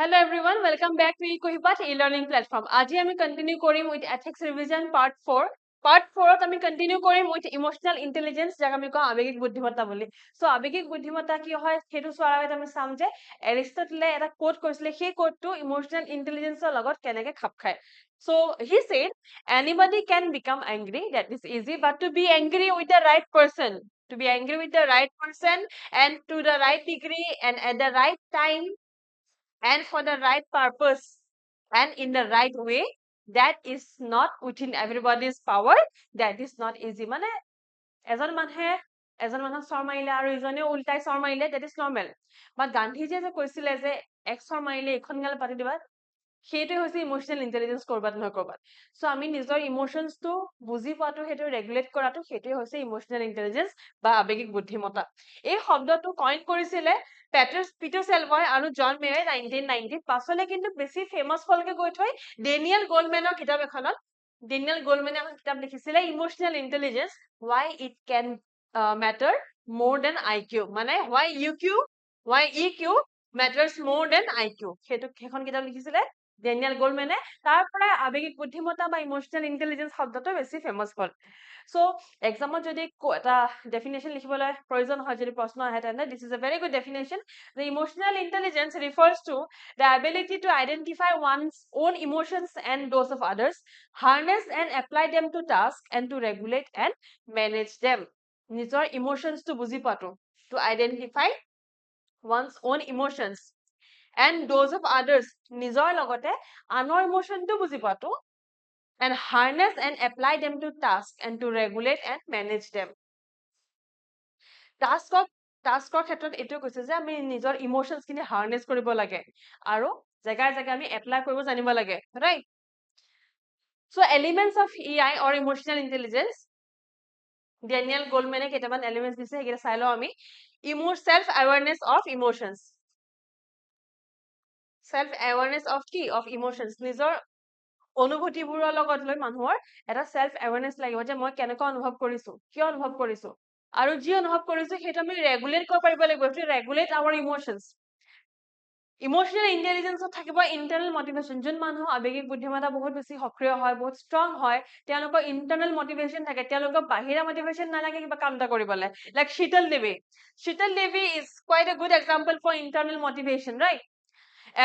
Hello everyone, welcome back to eCohibat e-learning platform. Aji ami continue korim with ethics revision part 4. Part 4 ত আমি continue korim with emotional intelligence jak ami ko abegik buddhimata boli. So abegik buddhimata ki hoy hetu soar agate ami sam je Aristotle eta quote korisile সেই quote to emotional intelligence er logot keneke khap khai. So he said anybody can become angry, that is easy, but to be angry with the right person, to be angry with the right person and to the right degree and at the right time and for the right purpose and in the right way, that is not within everybody's power, that is not easy. Mane এজন মানুহ চৰ মাৰিলে আৰু ইজনে উল্টাই চৰ মাৰিলে, that is normal. But গান্ধীজীয়ে যে কৈছিলে যে এক চৰ মাৰিলে এখন গাল পাতি দিবা, সেইটোৱে হৈছে ইমোশনাল ইন্টেলিজেন্স কৰবাত নহয় কৰবাত. সো আমি নিজৰ ইমোশনছটো বুজি পোৱাটো, সেইটো ৰেগুলেট কৰাটো, সেইটোৱে হৈছে ইমোশনাল ইন্টেলিজেন্স বা আবেগিক বুদ্ধিমত্তা. এই শব্দটো কইন কৰিছিলে পিটাৰ চেলভয় আৰু জন মেয়ে 1990 পাছলে কিন্তু বেছি ফেমাস হলকে গৈ থৈ ডেনিয়েল গোল্ডমেনৰ কিতাপ এখনত ডেনিয়েল গোল্ডমেনে এখন কিতাপ লিখিছিলে emotional intelligence why it can matter more than IQ, মানে why EQ matters more than IQ. সেইখন কিতাপ লিখিছিলে ডেনিয়েল গোল্ডমেনে. তাৰ পৰা আবেগিক বুদ্ধিমত্তা বা ইমোশনাল ইন্টেলিজেন্স শব্দটো বেছি ফেমাস হল. সো এক্সামত যদি এটা ডেফিনেশন লিখিবলৈ প্ৰয়োজন হয়, যদি প্ৰশ্ন আহে তেন্তে this is a very good definition. The emotional intelligence refers to the ability to identify one's own emotions and those of others, harness and apply them to tasks, and to regulate and manage them. নিজৰ ইমোশনছটো বুজি পোৱাটো, to identify one's own emotions and those of others, নিজৰ লগতে আনৰ ইমোশনটো বুজি পোৱাটো, and harness and apply them to tasks, and to regulate and manage them. টাস্কৰ ক্ষেত্ৰত এইটো কৈছে যে আমি নিজৰ ইমোশনছ খিনি হাৰ্নেস কৰিব লাগে আৰু জায়গায় জায়গায় আমি এপ্লাই কৰিব জানিব লাগে, right? So elements of EI or emotional intelligence, Daniel গোল্ডমেনে কেইটামান এলিমেন্টস দিছে, সেইকেইটা চাই লওঁ আমি. self awareness of emotions, self awareness of কি of emotions, নিজৰ অনুভূতিবোৰৰ লগত লৈ মানুহৰ এটা self awareness লাগিব যে মই কেনেকৈ অনুভৱ কৰিছো, কিয় অনুভৱ কৰিছো, আৰু যি অনুভৱ কৰিছো সেইটো আমি ৰেগুলেট কৰিব পাৰিব লাগিব, to regulate our emotions. Emotional ইন্টেলিজেন্সত থাকিব ইন্টাৰনেল মটিভেশন. যোন মানুহ আবেগিক বুদ্ধিমত্তা বহুত বেছি সক্ৰিয় হয়, বহুত ষ্ট্ৰং হয়, তেওঁলোকৰ ইন্টাৰনেল মটিভেশন থাকে, তেওঁলোকৰ বাহিৰা মটিভেশন নালাগে কিবা কাম এটা কৰিবলৈ. লাইক শীতল দেৱী is quite a good example for internal motivation, right?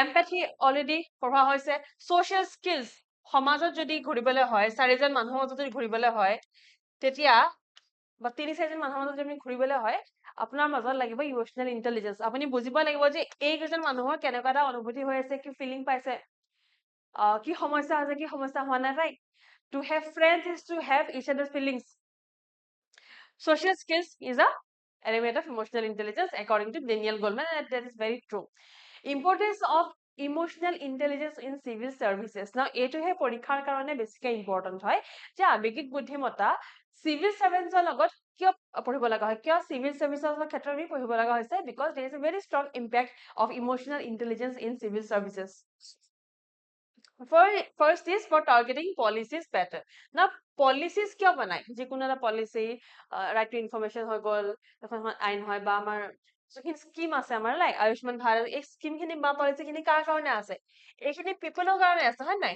Empathy already পঢ়া হৈছে. social skills, সমাজত যদি ঘুৰিবলৈ হয়, চাৰিজন মানুহৰ মাজত যদি ঘুৰিবলৈ হয়, তেতিয়া বা তিনি চাৰিজন মানুহৰ মাজত যদি ঘুৰিবলৈ হয়, আপোনাৰ মাজত লাগিব ইমোশনাল ইন্টেলিজেন্স. আপুনি বুজিব লাগিব যে এই কেইজন মানুহৰ কেনেকুৱা এটা অনুভূতি হৈ আছে, কি ফিলিং পাইছে, কি সমস্যা আছে, কি সমস্যা হোৱা নাই, right? To have friends is to have each other's feelings. Social skills is a element of emotional intelligence according to Daniel Goleman, and that is very true. Importance of emotional intelligence in civil services. Now এইটোহে পৰীক্ষাৰ কাৰণে বেছিকৈ important হয় যে আবেগিক বুদ্ধিমত্তা civil servants ৰ লগত কিয় পঢ়িব লগা হয়, কিয় civil services ৰ ক্ষেত্ৰত আমি পঢ়িব লগা হৈছে, because there is a very strong impact of emotional intelligence in civil services. First is for targeting policies better. Now policies কিয় বনায়, যিকোনো এটা policy, right to information হৈ গ'ল, এখন আইন হয়, বা আমাৰ যিখিনি স্কিম আছে আমাৰ, লাইক আয়ুষ্মান ভাৰত, এই স্কিম খিনি বা পলিচি খিনি কাৰ কাৰণে আছে, এইখিনি পিপলৰ কাৰণে আছে, হয় নাই?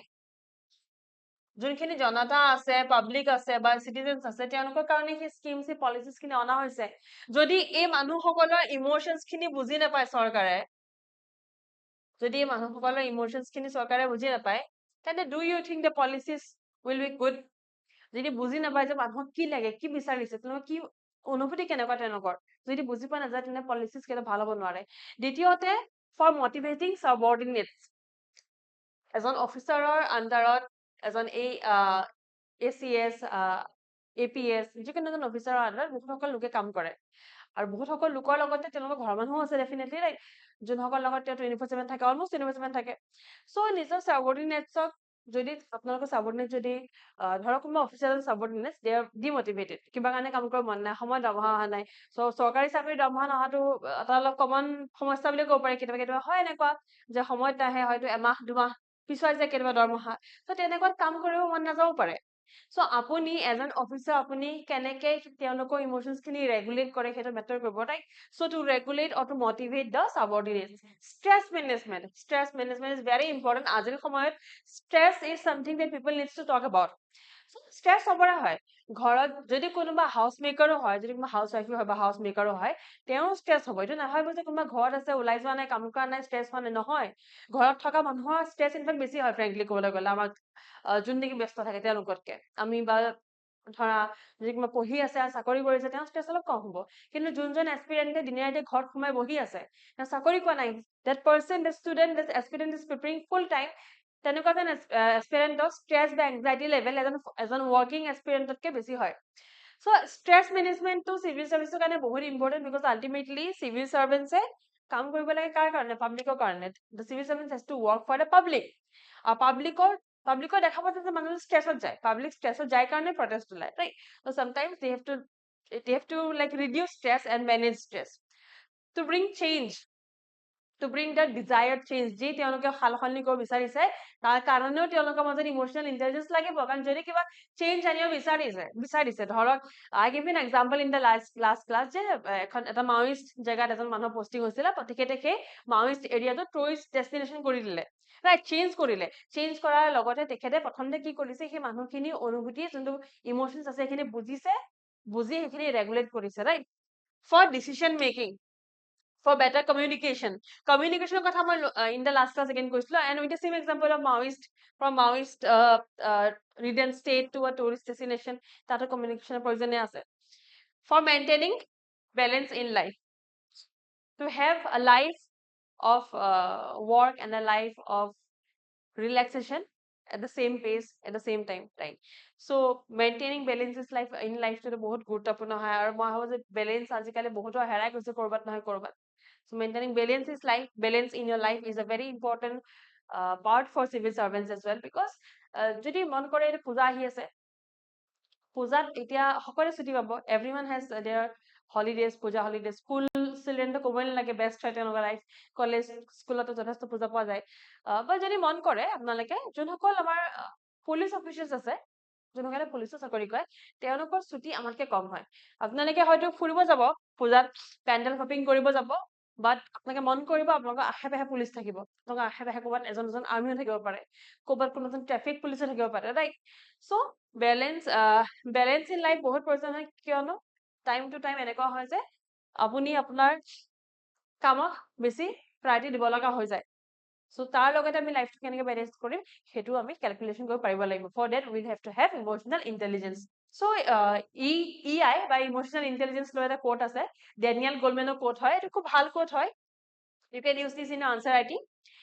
যোনখিনি জনতা আছে, পাব্লিক আছে বা সিটিজেন্স আছে, তেওঁলোকৰ কাৰণে সেই স্কিম, সেই পলিচিজ খিনি অনা হৈছে. যদি এই মানুহসকলৰ ইমোশনছ খিনি বুজি নাপায় চৰকাৰে, যদি এই মানুহসকলৰ ইমোশনছ খিনি চৰকাৰে বুজি নাপায়, তেন্তে do you think the policies will be good? যদি বুজি নাপায় যে মানুহক কি লাগে, কি বিচাৰিছে, তেওঁলোকৰ কি অনুভূতি কেনেকুৱা, তেওঁলোকৰ যদি বুজি পোৱা নাযায়, তেনে পলিচিজ কেনে ভাল হ'ব নোৱাৰে. দ্বিতীয়তে ফৰ মটিভেটিং সাবঅৰ্ডিনেটস. এজন অফিচাৰৰ আন্ডাৰত এজন ACS, APS, যিকোনো এজন অফিচাৰৰ আন্ডাৰত বহুতসকল লোকে কাম কৰে, আৰু বহুতসকল লোকৰ লগতে তেওঁলোকৰ ঘৰৰ মানুহো আছে, ডেফিনেটলি, ৰাইট? যোনসকল লগত তেওঁ 24/7 থাকে, অলমোষ্ট 24/7 থাকে. সো নিজৰ সাবঅৰ্ডিনেটছক যদি আপোনালোকৰ সাবঅৰ্ডিনেট যদি ধৰক কোনোবা অফিচাৰৰ সাবঅৰ্ডিনেটছ, দে আৰ ডিমোটিভেটেড, কিবা কাৰণে কাম কৰিব মন নাই, সময় দৰমহা অহা নাই. সো চৰকাৰী চাকৰি দৰমহা নহাটো এটা অলপ কমন সমস্যা বুলি ক'ব পাৰি. কেতিয়াবা কেতিয়াবা হয় এনেকুৱা যে সময়ত নাহে, হয়তো এমাহ দুমাহ পিছুৱাই যায় কেতিয়াবা দৰমহা, তো তেনেকুৱাত কাম কৰিব মন নাযাবও পাৰে. So apuni as an officer apuni keneke teoloko emotions kini regulate kore heto matter kobo, right? So to regulate or to motivate the subordinates. Stress management is very important. Ajir samoyot stress is something that people needs to talk about. So stress sobore hoy ঘৰত যদি কোনোবা হাউস মেকারও হয়, যদি কোনোবা হাউস wife হয় বা হাউস মেকারও হয়, তেও স্ট্রেস হ'ব। এটো নহয় যে কোনোবা ঘৰত আছে ওলাই যোৱা নাই, কাম কৰা নাই, স্ট্ৰেস হোৱা নাই, নহয়। ঘৰত থকা মানুহৰ স্ট্ৰেস ইনফেক্ট বেছি হয়, ফ্ৰেঙ্কলি ক'বলৈ গ'লে আমাক যোন নেকি ব্যস্ত থাকে তেওঁলোকতকে। আমি বা ধৰা যদি কোনোবা পঢ়ি আছে আৰু চাকৰি কৰিছে, তেওঁ স্ট্ৰেস অলপ কম হ'ব। কিন্তু যোনজন এস্পিৰেণ্টে দিনে ৰাতিয়ে ঘৰত সোমাই বহি আছে, তেওঁ চাকৰি পোৱা নাই, that person, the student, the aspirant is preparing full time, তেনেকুৱা যেন এস্পিৰেণ্টৰ ষ্ট্ৰেছ বা এংজাইটি লেভেল এজন ৱৰ্কিং এস্পিৰেণ্টতকে বেছি হয়। So stress management to civil service কাৰণে বহুত important because ultimately civil servants কাম কৰিব লাগে কাৰ কাৰণে? পাব্লিকৰ কাৰণে। The civil servants has to work for the public. আৰু পাব্লিকৰ দেখা পাতে যে মানুহ ষ্ট্ৰেছত যায়, পাব্লিক ষ্ট্ৰেছত যায় কাৰণে প্ৰটেষ্ট ওলায়, right? So sometimes they have to like reduce stress and manage stress to bring change, to bring the desired change যি তেওঁলোকে সালসলনি কৰিব বিচাৰিছে, তাৰ কাৰণেও তেওঁলোকৰ মাজত ইমোশনাল ইন্টেলিজেন্স লাগিব। কাৰণ যদি কিবা চেঞ্জ আনিব বিচাৰিছে ধৰক I give you an example in the last class যে এটা মাওইষ্ট জেগাত এজন মানুহ পোষ্টিং হৈছিল, তেখেতে সেই মাওইষ্ট এৰিয়াটো টুৰিষ্ট ডেষ্টিনেশ্যন কৰি দিলে, ৰাইট? চেঞ্জ কৰিলে। চেঞ্জ কৰাৰ লগতে তেখেতে প্ৰথমতে কি কৰিছে, সেই মানুহখিনি অনুভূতি যোনটো ইমোশনছ আছে সেইখিনি বুজি সেইখিনি ৰেগুলেট কৰিছে, right? For decision making, for better communication কথা মই in the last class again কৈছিলো, and with the same example of Maoist ridden state to a tourist destination, তাতো communication প্ৰয়োজনীয় আছে। For maintaining balance in life, to have a life of work and a life of relaxation at the same pace at the same time, right? So maintaining balance is life in life to বহুত গুৰুত্বপূৰ্ণ হয়, আৰু মই ভাবো যে balance আজিকালি বহুতো হেৰাই গৈছে কৰবাত নহয় কৰবাত। So maintaining balance in your life is a very important part for civil servants as well, because যদি মন কৰে পূজা আহি আছে, পূজাত এতিয়া সকলোৱে ছুটি পাব, everyone has their holidays, পূজা holidays, স্কুল চিলড্ৰেনটো ক'বই নালাগে, বেষ্ট হয় তেওঁলোকৰ লাইফ, কলেজ স্কুলতো যথেষ্ট পূজা পোৱা যায়। বা যদি মন কৰে আপোনালোকে যোনসকল আমাৰ পুলিচ অফিচাৰ্ছ আছে, যোনসকলে পুলিচৰ চাকৰি কৰে, তেওঁলোকৰ ছুটি আমাতকে কম হয়। আপোনালোকে হয়তো ফুৰিব যাব পূজাত, পেণ্ডেল শ্বপিং কৰিব যাব, বাট আপোনালোকে মন কৰিব আপোনালোকৰ আশে পাশে পুলিচ থাকিব, আপোনালোকৰ আশে পাশে ক'ৰবাত এজন আৰ্মিও থাকিব পাৰে, ক'ৰবাত কোনো এজন ট্ৰেফিক পুলিচো থাকিব পাৰে, right? So' balance in life বহুত প্ৰয়োজন হয়, কিয়নো টাইম টু টাইম এনেকুৱা হয় যে আপুনি আপোনাৰ কামক বেছি প্ৰায়ৰিটি দিব লগা হৈ যায়। So তাৰ লগতে আমি লাইফটো কেনেকৈ মেনেজ কৰিম সেইটো আমি ক্যালকুলেশন কৰিব পাৰিব লাগিব। For that we have to have emotional intelligence. So EI বা ইমোশনাল ইন্টেলিজেন্স লৈ এটা কোট আছে, ডেনিয়েল গোলমেনৰ কোট হয়, এটা খুব ভাল কোট হয়। You can use this in answer writing.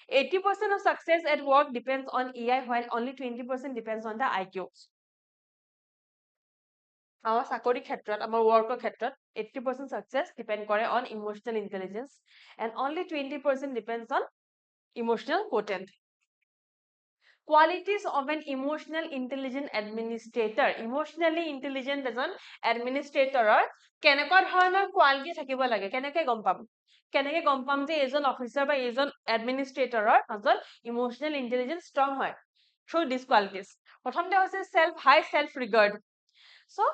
80% of success at work depends on EI, while only 20% depends on the IQ. আমাৰ চাকৰি ক্ষেত্ৰত, আমাৰ ৱৰ্কৰ ক্ষেত্ৰত 80% success depend কৰে on emotional intelligence and only 20% depends on emotional quotient. Qualities of an emotional intelligent administrator. Emotionally intelligent এজন administrator কেনেকুৱা ধৰণৰ quality থাকিব লাগে, কেনেকৈ গম পাম যে এজন অফিচাৰ বা এজন এডমিনিষ্ট্ৰেটৰৰ মাজত ইমোশনাল ইন্টেলিজেন্স ষ্ট্ৰং হয়? Through these qualities. প্ৰথমতে হৈছে হাই সেলফ ৰিগাৰ্ড। So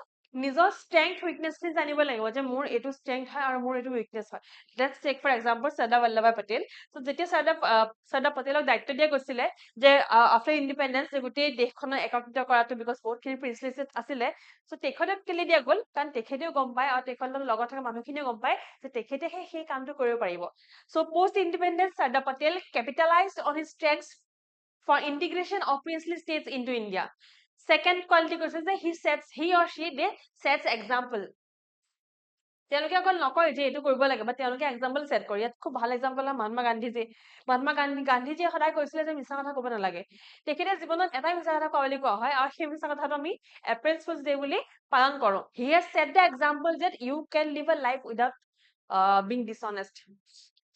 নিজৰ ষ্ট্ৰেংথ উইকনেছখিনি জানিব লাগিব যে মোৰ এইটো ষ্ট্ৰেংথ হয় আৰু মোৰ এইটো উইকনেছ হয়। Let's take for example Sardar Vallabhbhai Patel. So যেতিয়া চৰ্দাৰ পেটেলক দায়িত্ব দিয়া গৈছিলে যে আফটাৰ ইণ্ডিপেণ্ডেন্স যে গোটেই দেশখনক একত্ৰিত কৰাটো, বিকজ বহুতখিনি প্ৰিন্সিপাল আছিলে, চ' তেখেতক কেলে দিয়া গ'ল, কাৰণ তেখেতেও গম পায় আৰু তেখেতৰ লগত থকা মানুহখিনিও গম পায় যে তেখেতেহে সেই কামটো কৰিব পাৰিব। So' post independence Sardar Patel capitalized on his strengths for integration of princely states into India. Second quality কৈছে যে he or she sets example. তেওঁলোকে অকল নকয় যে এইটো কৰিব লাগে, বা তেওঁলোকে এক্সাম্পল ছেট কৰে। ইয়াত খুব ভাল এক্সাম্পল হয় মহাত্মা গান্ধীজীয়ে সদায় কৈছিলে যে মিছা কথা ক'ব নালাগে। তেখেতে জীৱনত এটাই মিছা কথা কোৱা বুলি কোৱা হয়, আৰু সেই মিছা কথাটো আমি এপ্ৰিল ফুলছ ডে বুলি পালন কৰোঁ। He has set the example that you can live a life without being dishonest.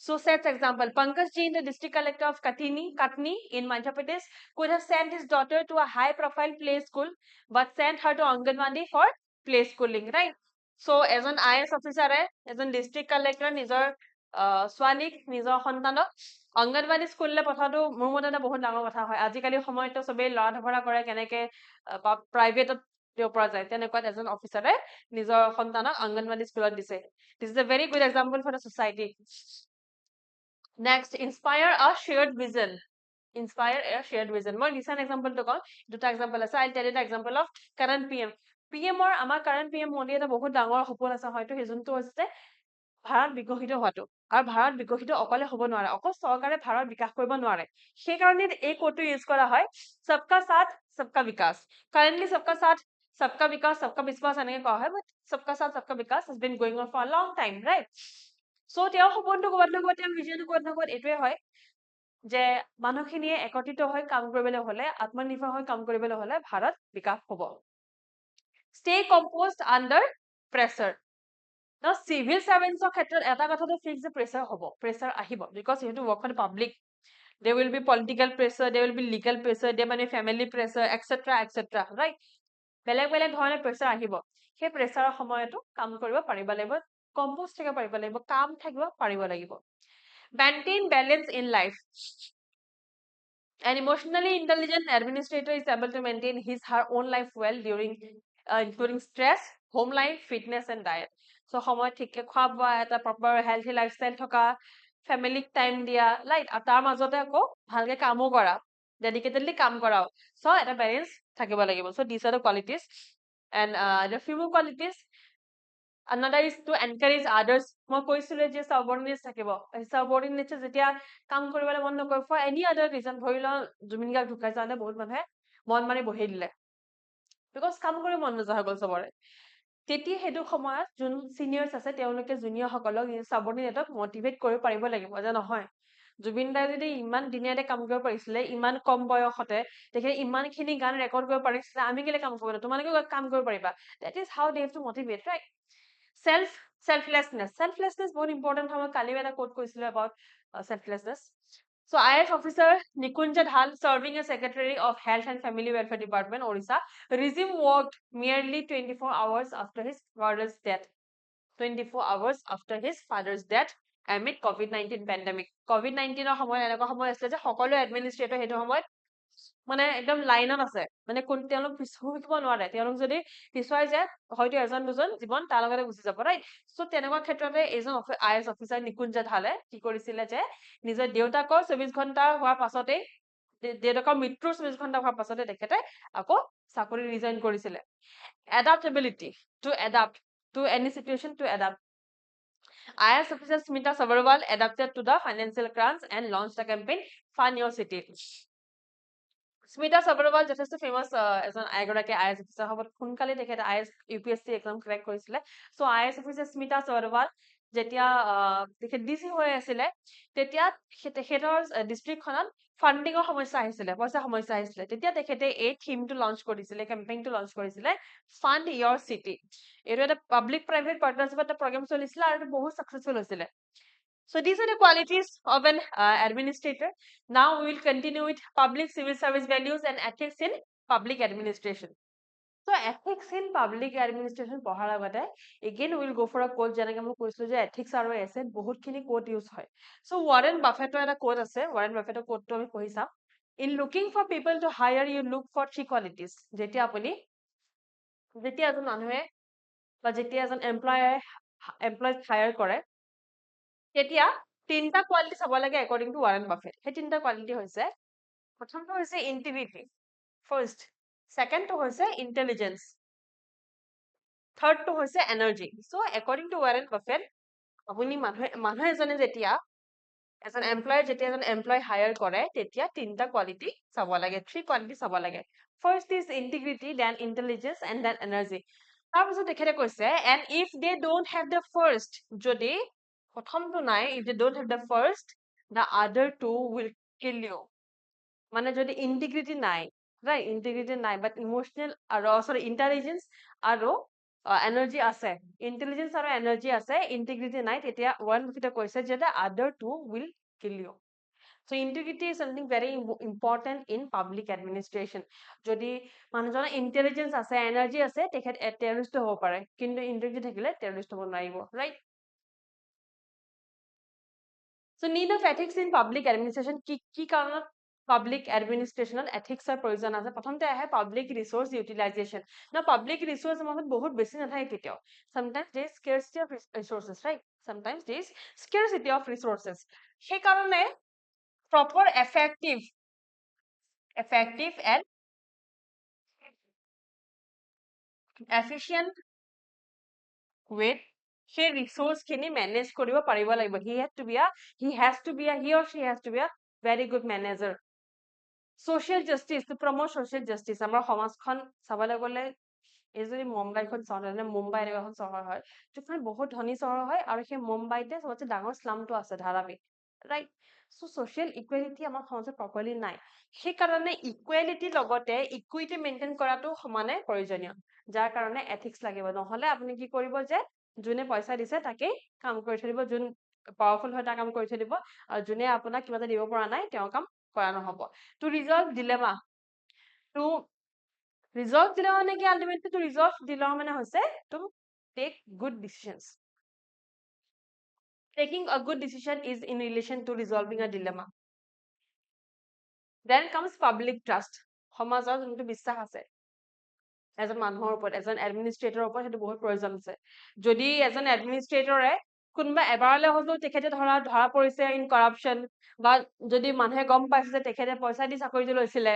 So sets example. Pankaj Ji, the district collector of Katni in Madhya Pradesh, could have sent his daughter to a high-profile play school, but sent her to Anganwadi for play schooling, right? So এজন IAS অফিচাৰে, এজন district collector নিজৰ ছোৱালীক নিজৰ সন্তানক অংগনবাদী স্কুললৈ পঠাটো মোৰ মতে এটা বহুত ডাঙৰ কথা হয় আজিকালি সময়তো চবেই লৰা ধৰা কৰে কেনেকে প্ৰাইভেটত দিব পৰা যায় তেনেকুৱাত এজন অফিচাৰে নিজৰ সন্তানক অংগনবাদী স্কুলত দিছে this is a very good example for the society next inspire a shared vision inspire a shared vision মই recent example to কওঁ দুটা example আছে I'll tell you the example of current PM or আমাৰ current PM Modi এটা বহুত ডাঙৰ সপোন আছে হয়তো হেজনটো হৈছে ভাৰত বিকশিত হোৱাটো আৰু ভাৰত বিকশিত অকলে হ'ব নোৱাৰে অকল চৰকাৰে ভাৰত বিকাশ কৰিব নোৱাৰে সেই কাৰণে এই কোডটো ইউজ কৰা হয় सबका साथ सबका विकास currently सबका साथ सबका विकास सबका विश्वास এনেকৈ কোৱা হয় but सबका साथ सबका विकास has been going on for a long time right so তেওঁৰ সপোনটো ক'বাত নহয় তেওঁৰ ভিজনটো ক'বাত নহয় এইটোৱে হয় যে মানুহখিনিয়ে একত্ৰিত হৈ কাম কৰিবলৈ হলে আত্মনিৰ্ভৰ হৈ কাম কৰিবলৈ হলে ভাৰত বিকাশ হ'ব stay composed under pressure now civil servants ক্ষেত্ৰত এটা কথাটো ফিক্স যে প্ৰেছাৰ হ'ব প্ৰেছাৰ আহিব because you have to work for the public there will be political pressure there will be legal pressure there may be family pressure etc right বেলেগ বেলেগ ধৰণৰ pressure আহিব সেই প্ৰেছাৰৰ সময়তো কাম কৰিব পাৰিব লাগিব কম্পোজ থাকিব পাৰিব লাগিব কাম থাকিব পাৰিব লাগিব maintain balance in life an emotionally intelligent administrator is able to maintain his her own life well during including stress home life fitness and diet so সময় ঠিককে খোৱা বোৱা এটা proper healthy lifestyle থকা family time দিয়া light আৰু তাৰ মাজতে আকৌ ভালকে কামো কৰা dedicatedly কাম কৰাও so এটা balance থাকিব লাগিব so these are the qualities and the few qualities another is to encourage others মই কৈছিলো যে subordinates থাকিব subordinates যেতিয়া কাম কৰিবলৈ মন নকৰে for any other reason ধৰি লও জুবিন গাৰ্গ ঢুকাই যাওঁতে বহুত মানুহে মন মাৰি বহি দিলে because কাম কৰি মন নোযোৱা হৈ গ'ল চবৰে তেতিয়া হেতু সময়ত যোন সিনিয়ৰ্স আছে তেওঁলোকে জুনিয়ৰ সকলক সাবৰ্ডিনেটক মোটিভেট কৰিব পাৰিব লাগিব যে নহয় জুবিন দাই যদি ইমান দিনিয়াতে কাম কৰিব পাৰিছিলে ইমান কম বয়সতে তেখেতে ইমানখিনি গান ৰেকৰ্ড কৰিব পাৰিছিলে আমি কেলে কাম কৰিব তোমালোকে কাম কৰিব পাৰিবা that is how they have to motivate right selflessness বহুত important হয় কালি এটা কোট কৈছিলো about selflessness so IAS officer Nikunja Dhal serving as secretary of health and family welfare department Orissa resumed work merely 24 hours after his father's death 24 hours after his father's death amid COVID-19 pandemic COVID-19 ৰ সময় এনেকুৱা সময় আছে যে সকলো administrator হেতু সময়ত মানে একদম লাইনত আছে মানে কোন তেওঁলোক পিছুৱাব নোৱাৰে তেওঁলোক যদি পিছুৱাই যায় হয়তো এজন দুজন জীৱন তাৰ লগতে গুচি যাব ৰাইট সো তেনেকুৱা ক্ষেত্ৰতে এজন আইএছ অফিচাৰ নিকুঞ্জ ধালে কি কৰিছিলে যে নিজৰ দেউতাকৰ 24 ঘণ্টা হোৱাৰ পাছতে দেউতাকৰ মৃত্যুৰ 24 ঘণ্টা হোৱাৰ পাছতে তেখেতে আকৌ চাকৰি ৰিজাইন কৰিছিলে adaptability to adapt to any situation to adapt IAS officer Smita Sabharwal adapted to the financial crunch and launched a campaign Fund Your City Smita Sabharwal যথেষ্ট ফেমাস এজন এগৰাকী আইএছ অফিচাৰ হ'ব সোনকালে তেখেতে আইএছ UPSC এক্সাম ক্ৰেক কৰিছিলে so IS officer Smita সবৰৱাল যেতিয়া তেখেত DC হৈ আছিলে তেতিয়া তেখেতৰ ডিস্ট্ৰিক্টখনত ফান্ডিংৰ সমস্যা আহিছিলে পইচা সমস্যা আহিছিলে তেতিয়া তেখেতে এই থিমটো লঞ্চ কৰিছিলে কেম্পেইনটো লঞ্চ কৰিছিলে ফান্ড ইয়ৰ সিটি এইটো এটা পাব্লিক প্ৰাইভেট পাৰ্টনাৰশ্বিপ এটা প্ৰগ্ৰাম চলিছিলে আৰু বহুত সাকসেসফুল হৈছিলে So these are the qualities of an administrator. Now we will continue with public civil service values and ethics in public administration. So ethics in public administration পঢ়াৰ আগতে again we will go for a quote যেনেকৈ মই কৈছিলো যে ethics আৰু essay বহুতখিনি quote use হয়. So Warren Buffettৰ এটা quote আছে Warren Buffettৰ quoteটো আমি পঢ়ি চাম. In looking for people to hire you look for three qualities. যেতিয়া এজন মানুহে বা যেতিয়া এজন এমপ্লয় হায়াৰ কৰে তেতিয়া তিনটা কোৱালিটি চাব লাগে according to Warren Buffett সেই তিনটা কোৱালিটি হৈছে প্ৰথমটো হৈছে ইন্টিগ্ৰিটি ফাৰ্স্ট সেকেন্ডটো হৈছে ইন্টেলিজেন্স থাৰ্ডটো হৈছে energy so according to Warren Buffett আপুনি মানুহ এজনে যেতিয়া এজন এমপ্লয় হায়াৰ কৰে তেতিয়া তিনটা কোৱালিটি চাব লাগে থ্ৰী কোৱালিটি চাব লাগে first is integrity then intelligence and then energy তাৰপিছত তেখেতে কৈছে and if they don't have the first যদি প্ৰথমটো নাই if they don't have the first the other two will kill you মানে যদি ইন্টিগ্ৰিটি নাই right ইন্টিগ্ৰিটি নাই but ইমোশনাল আৰু সৰি ইন্টেলিজেন্স আৰু এনাৰ্জি আছে ইন্টেলিজেন্স আৰু এনাৰ্জি আছে ইন্টিগ্ৰিটি নাই তেতিয়া ওয়ান বুফেটে কৈছে যে the other two will kill you so integrity is something very important in public administration যদি মানুহজনৰ ইন্টেলিজেন্স আছে এনাৰ্জি আছে তেখেত টেৰৰিষ্ট হ'ব পাৰে কিন্তু ইন্টিগ্ৰিটি থাকিলে টেৰৰিষ্ট হ'ব নোৱাৰিব right So need of ethics in public administration কি কাৰণত public administration ethics প্ৰয়োজন আছে প্ৰথমতে আহে public resource utilization না public resource মাজত বহুত বেছি নাথাকে কেতিয়াও sometimes there is scarcity of resources right sometimes there is scarcity of resources সেই কাৰণে proper effective and efficient way সেই resource খিনি manage কৰিব পাৰিব লাগিব he or she has to be a very good manager social justice to promote social justice আমাৰ সমাজখন চাবলৈ গলে এই যদি মুম্বাইখন চাওঁ মুম্বাই এনেকুৱা এখন চহৰ হয় যিখন বহুত ধনী চহৰ হয় আৰু সেই মুম্বাইতে সবতছে ডাঙৰ স্লামটো আছে ধাৰাবি ৰাইট সো social equality আমাৰ সমাজত প্ৰপাৰলি নাই সেই কাৰণে ইকুৱেলিটি লগতে ইকুইটি মেইনটেইন কৰাটো সমানে প্ৰয়োজনীয় যাৰ কাৰণে এথিক্স লাগিব নহলে আপুনি কি কৰিব যে যোনে পইচা দিছে তাকে কাম কৰি থৈ দিব যোন পাৱাৰফুল হয় তাৰ কাম কৰি থৈ দিব আৰু যোনে আপোনাক কিবা এটা দিব পৰা নাই তেওঁৰ কাম কৰা নহব to resolve dilemma মানে কি ultimately to resolve dilemma মানে হৈছে to take good decisions taking a good decision is in relation to resolving a dilemma then comes public trust সমাজৰ যোনটো বিশ্বাস আছে এজন মানুহৰ ওপৰত এজন এডমিনিষ্ট্ৰেটৰৰ ওপৰত সেইটো বহুত প্ৰয়োজন আছে যদি এজন এডমিনিষ্ট্ৰেটৰে কোনবা এবাৰলে হলেও তেখেতে ধৰা পৰিছে ইন কৰাপশন বা যদি মানুহে গম পাইছে যে তেখেতে পইচা দি চাকৰিটো লৈছিলে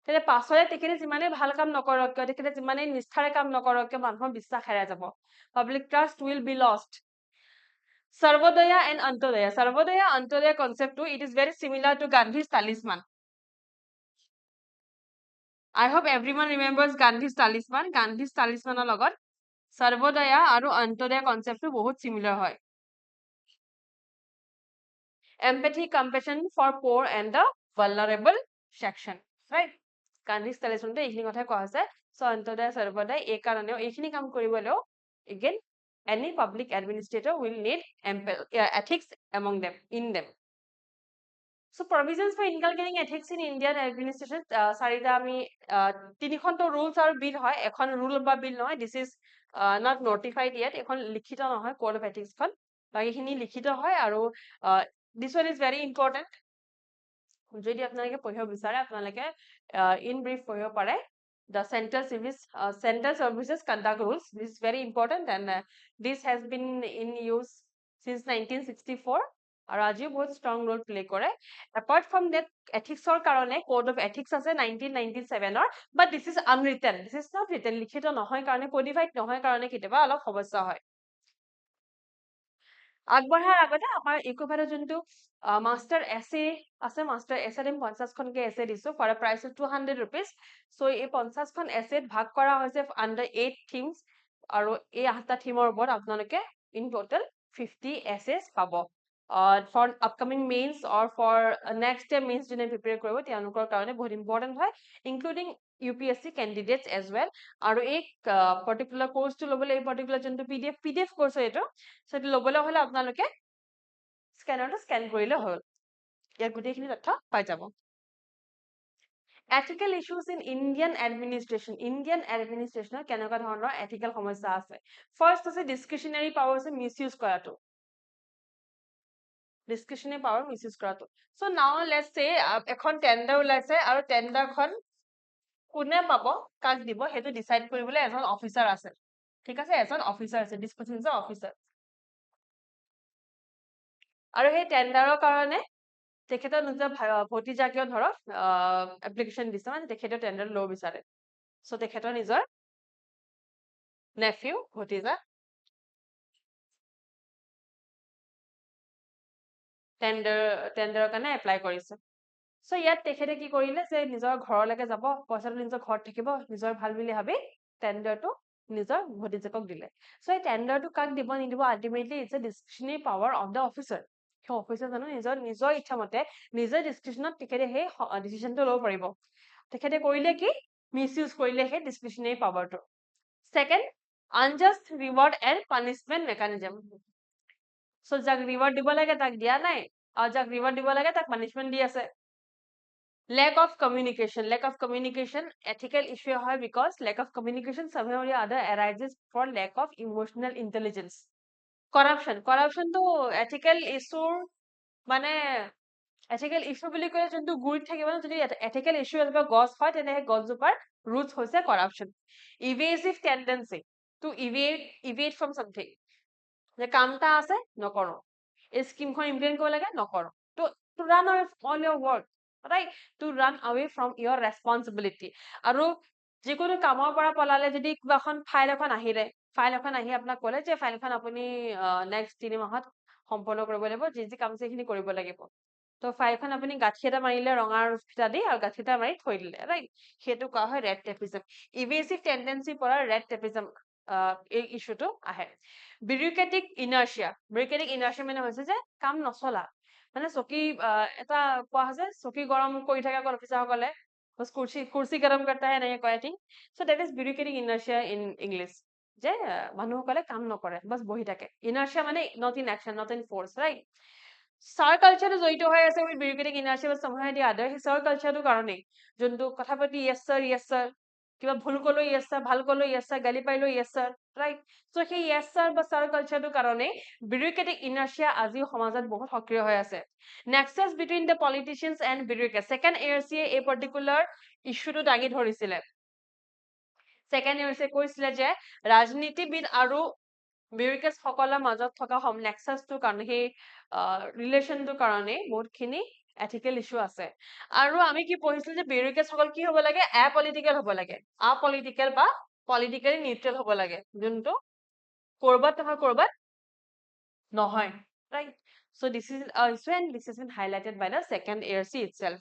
তেনে পাছলে তেখেতে যিমানে ভাল কাম নকৰক কিয় তেখেতে যিমানে নিষ্ঠাৰে কাম নকৰক কিয় মানুহৰ বিশ্বাস হেৰাই যাব public trust will be lost Sarvodaya and Antodaya concept too it is very similar to Gandhi's talisman I hope everyone remembers Gandhi's talisman লগত Sarvodaya আৰু Antodaya concept টো বহুত similar হয় empathy compassion for poor and the vulnerable section right Gandhi's talisman টো এইখিনি কথা কোৱা হৈছে so Antodaya Sarvodaya এই কাৰণেও এইখিনি কাম কৰিবলৈও again any public administrator will need ethics among them in them So provisions for inculcating ethics in Indian administration চাৰিটা আমি তিনিখনটো rules আৰু bill হয় এখন rule বা bill নহয় this is not notified yet এখন লিখিত নহয় code of ethics খন বাকিখিনি লিখিত হয় আৰু this one is very important যদি আপোনালোকে পঢ়িব বিচাৰে আপোনালোকে in brief পঢ়িব পাৰে the central services conduct rules this is very important and this has been in use since 1964 আৰু আজিও বহুত strong role play কৰে apart from that ethics or karone code of ethics আছে 1997 or but this is unwritten this is not written লিখিত নহয় কাৰণে codified নহয় কাৰণে কেতিয়াবা অলপ সমস্যা হয় আগবঢ়াৰ আগতে আমাৰ ইকোভাৰ যোনটো মাষ্টাৰ এছে আছে মাষ্টাৰ এছে দিম 50 খনকে এছে দিছো for a price of 200 rupees so এই 50 খন এছে ভাগ কৰা হৈছে under 8 themes আৰু এই 8টা থিমৰ ওপৰত আপোনালোকে in total 50 essays পাব for upcoming mains or for next day mains jone prepare koribo tianukor karone bahut important hoy including UPSC candidates as well aru ek particular course to lobole ei particular jonto pdf course eto so to lobole hole apnaloke scanner to scan korile hol ইয়াৰ গুটেইখিনি তথ্য পাই যাব ethical issues in Indian administration কেনেকুৱা ধৰণৰ ethical সমস্যা আছে first আছে discretionary powers misuse কৰাটো discretionary power misuse কৰাটো so now let's say এখন tender ওলাইছে আৰু tender খন কোনে পাব কাক দিব হেতু ডিসাইড কৰিবলৈ এজন অফিচাৰ আছে ঠিক আছে এজন অফিচাৰ আছে disposition অফিচাৰ আৰু সেই টেন্ডাৰৰ কাৰণে তেখেতৰ নিজৰ ভতিজাকিয় ধৰক এপ্লিকেশন দিছে মানে তেখেতৰ টেন্ডাৰ লব বিচাৰে সো তেখেতৰ নিজৰ নেফিউ ভতিজা টেন্ডাৰৰ কাৰণে এপ্লাই কৰিছে সো ইয়াত তেখেতে কি কৰিলে যে নিজৰ ঘৰলৈকে যাব পইচাটো নিজৰ ঘৰত থাকিব নিজৰ ভাল বুলি ভাবি টেন্ডাৰটো নিজৰ ভতিজাকক দিলে সো এই টেন্ডাৰটো কাক দিব নিদিব ultimately it's a discretionary power of the officer সেই অফিচাৰ জানো নিজৰ ইচ্ছা মতে নিজৰ ডিসক্ৰিশনত তেখেতে সেই ডিসিশনটো লব পাৰিব তেখেতে কৰিলে কি মিসইউজ কৰিলে সেই ডিসক্ৰিশনাৰি পাৱাৰটো second unjust reward and punishment mechanism so যাক ৰিওয়াৰ্ড দিব লাগে তাক দিয়া নাই আৰু যাক রিওয়ার্ড দিব লাগে তাক পানিশমেন্ট দি আছে lack of communication ethical issue হয় because lack of communication somehow or other arises for lack of emotional intelligence corruption to ethical issue মানে এথিকেল ইস্যু বুলি ক'লে যোনটো গুৰিত থাকিব ন, যদি এথিকেল ইস্যু এজোপা গছ হয় তেনে সেই গছজোপাৰ ৰুটছ হৈছে corruption. Evasive tendency to evade from something, যে কাম এটা আছে নকৰো, এই স্কিমখন ইমপ্লিমেণ্ট কৰিব লাগে নকৰো, to run away on your work, right? To run away from your responsibility. আৰু যিকোনো কামৰ পৰা পলালে, যদি কিবা এখন ফাইল এখন আহিলে, ফাইল এখন আহি আপোনাক ক'লে যে ফাইলখন আপুনি নেক্সট 3 মাহত সম্পন্ন কৰিব লাগিব, যি যি কাম আছে সেইখিনি কৰিব লাগিব। তো ফাইলখন আপুনি গাঁঠি এটা মাৰিলে ৰঙা ফিটা দি, আৰু গাঁঠি এটা মাৰি থৈ দিলে, ৰাইট? সেইটো কোৱা হয় ৰেড টেপিজম। ইভেচিভ টেন্ডেঞ্চিৰ পৰা ৰেড টেপিজম এই ইস্যুটো আহে। বিউৰোক্ৰেটিক ইনাৰ্চিয়া। বিউৰোক্ৰেটিক ইনাৰ্চিয়া মানে হৈছে যে কাম নচলা, মানে চকী এটা কোৱা হৈছে চকী গৰম কৰি থাকে অকল অফিচাৰসকলে, কুৰ্চী গৰম কৰতা হে এনেকে কয়, ঠিক? So' that is bureaucratic inertia in English, যে মানুহসকলে কাম নকৰে, বাছ বহি থাকে। ইনাৰ্চিয়া মানে not in action, not in force, right? Sir কালচাৰটো জড়িত হৈ আছে উইথ বিউৰোক্ৰেটিক ইনাৰ্চিয়া বা somehow the other। সেই ছাৰ কালচাৰটো কাৰণেই যোনটো কথা পাতি য়েছ ছাৰ, কিবা ভুল ক'লো য়েছ ছাৰ, ভাল ক'লো য়েছ ছাৰ, গালি পাৰিলো য়েছ ছাৰ, ৰাইট? চ' সেই য়েছ ছাৰ বা ছাৰ কালচাৰটো কাৰণেই বিউৰোক্ৰেটিক ইনাৰ্চিয়া আজিও সমাজত বহুত সক্ৰিয় হৈ আছে। Nexus between the politicians and bureaucrats. Second ARCয়ে এই পাৰ্টিকুলাৰ ইস্যুটো দাঙি ধৰিছিলে। ছেকেণ্ড ARCয়ে কৈছিলে যে ৰাজনীতিবিদ আৰু বিউৰোক্ৰেটছ সকলৰ মাজত থকা নেক্সাছটোৰ কাৰণে, সেই ৰিলেশ্যনটোৰ কাৰণে বহুতখিনি এথিকেল ইস্যু আছে। আৰু আমি কি পঢ়িছিলো যে বিউৰোক্ৰেটছ সকল কি হ'ব লাগে? এপলিটিকেল হ'ব লাগে, আপলিটিকেল বা পলিটিকেলি নিউট্ৰেল হ'ব লাগে, যোনটো কৰবাত নহয় কৰবাত নহয়, right? So this is also, and this has been highlighted by the second ARC itself.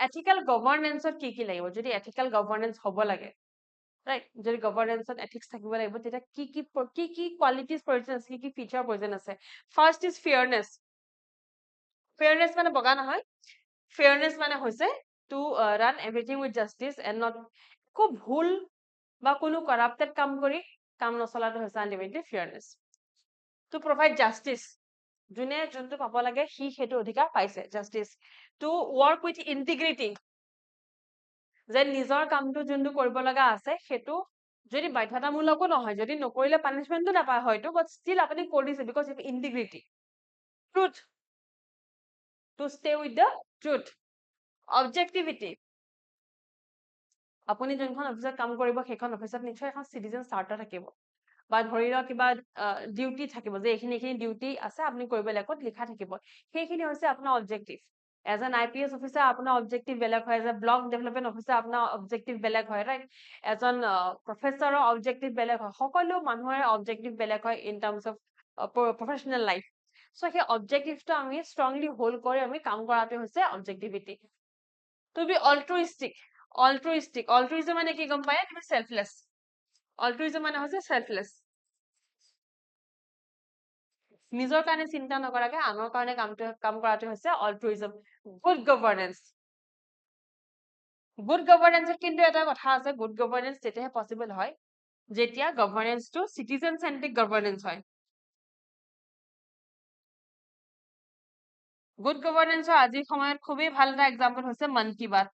Ethical governance কি কি লাগিব? যদি ethical governance হ'ব লাগে, right? যদি governance ethics থাকিব লাগিব, তেতিয়া কি qualities প্ৰয়োজন আছে, কি feature প্ৰয়োজন আছে? First is fairness. Fairness মানে বগা নহয়। Fairness মানে হৈছে to run everything with justice and not খুব ভুল বা কোনো corrupted কাম কৰি কাম নচলাটো হৈছে ultimately fairness. To provide justice, যোনে যোনটো পাব লাগে সি সেইটো অধিকাৰ পাইছে, justice. Two work with integrity, যে নিজৰ কামটো যোনটো কৰিব লগা আছে সেইটো যদি বাধ্যতামূলকো নহয়, যদি নকৰিলে পানিচমেণ্টটো নাপায় হয়তো, বাট ষ্টিল আপুনি কৰিছে because of integrity. Truth, two stay with the truth. Objectivity, আপুনি যোনখন অফিচত কাম কৰিব সেইখন অফিচত নিশ্চয় এখন চিটিজেন চাৰ্টাৰ থাকিব, বা ধৰি লওক কিবা ডিউটি থাকিব, যে এইখিনি ডিউটি আছে আপুনি কৰিব লাগিব, লিখা থাকিব, সেইখিনি হৈছে আপোনাৰ objective. As an IPS officer আপোনাৰ অবজেক্টিভ বেলেগ হয়, as a block development officer আপোনাৰ অবজেক্টিভ বেলেগ হয়, ৰাইট? এজন প্ৰফেচাৰৰ অবজেক্টিভ বেলেগ হয়, সকলো মানুহৰে অবজেক্টিভ বেলেগ হয় in terms of professional life. So' সেই অবজেক্টিভটো আমি ষ্ট্ৰংলি হোল্ড কৰি আমি কাম কৰাটো হৈছে অবজেক্টিভিটি। টু বি অলট্ৰুইষ্টিক মানে কি গম পায়? তুমি চেল্ফলেছ। অলট্ৰুইজম মানে হৈছে চেল্ফলেছ, নিজৰ কাৰণে চিন্তা নকৰাকে আনৰ কাৰণে কাম কৰাটো হৈছে অলট্ৰুইজম। গুড গভৰ্নেন্স, গুড গভৰ্নেন্সত কিন্তু এটা কথা আছে, গুড গভৰ্নেন্স তেতিয়াহে পচিবল হয় যেতিয়া গভৰ্নেন্সটো চিটিজেন চেন্ট্ৰিক গভৰ্নেন্স হয়। গুড গভৰ্নেন্সৰ আজিৰ সময়ত খুবেই ভাল এটা এক্সাম্পল হৈছে মন কি বাত।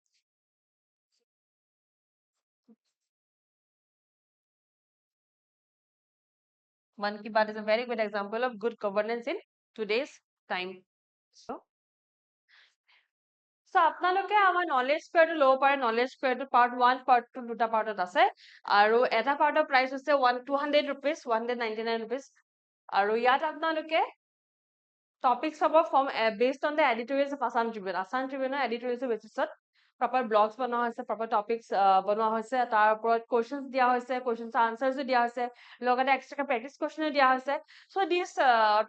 Mann Ki Baat is a very good example of good governance in today's time. So আপোনালোকে আমাৰ নলেজ স্কোৱাৰটো ল'ব পাৰে। নলেজ স্কোৱাৰটো পাৰ্ট 1 পাৰ্ট 2 দুটা পাৰ্টত আছে, আৰু এটা পাৰ্টৰ প্ৰাইচ হৈছে 200 rupees, 199 rupees। আৰু ইয়াত আপোনালোকে টপিকছ হ'ব from based on the editorials of Assam Tribune. Assam ট্ৰিবিউনৰ এডিটৰিয়েলছৰ বেচিছত প্ৰপাৰ ব্লগছ বনোৱা হৈছে, প্ৰপাৰ টপিকছ বনোৱা হৈছে, তাৰ ওপৰত কুৱেশ্যনছ দিয়া হৈছে, কুৱেশ্যনছৰ আনচাৰ্ছো দিয়া হৈছে, লগতে এক্সট্ৰাকৈ প্ৰেক্টিছ কুৱেশ্যনো দিয়া হৈছে। So' this